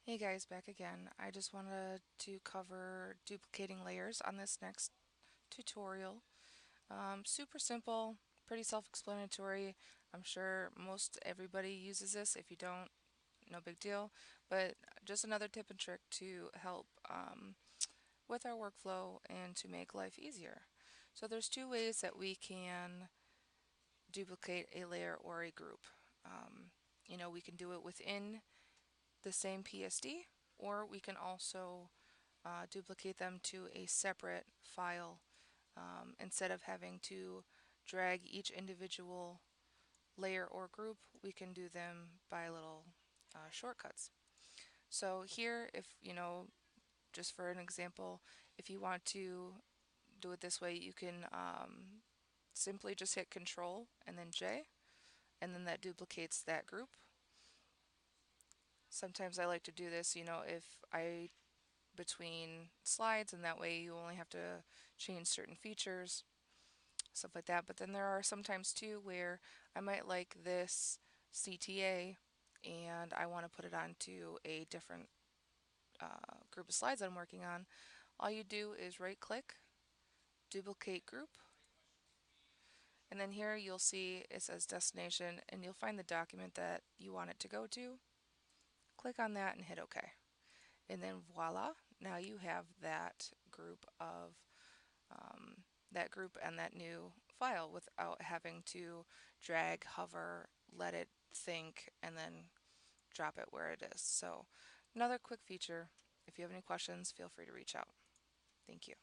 Hey guys, back again. I just wanted to cover duplicating layers on this next tutorial. Super simple, pretty self-explanatory. I'm sure most everybody uses this. If you don't, no big deal. But just another tip and trick to help with our workflow and to make life easier. So there's two ways that we can duplicate a layer or a group. Um, we can do it within the same PSD, or we can also duplicate them to a separate file instead of having to drag each individual layer or group. We can do them by little shortcuts. So here, if just for an example, if you want to do it this way, you can simply just hit Control and then J, and then that duplicates that group. Sometimes I like to do this, if I between slides, and that way you only have to change certain features, stuff like that. But then there are sometimes too where I might like this CTA and I want to put it onto a different group of slides I'm working on. All you do is right click, duplicate group, and then here you'll see it says destination, and you'll find the document that you want it to go to. Click on that and hit OK. And then voila, now you have that group and that new file without having to drag, hover, let it think, and then drop it where it is. So another quick feature. If you have any questions, feel free to reach out. Thank you.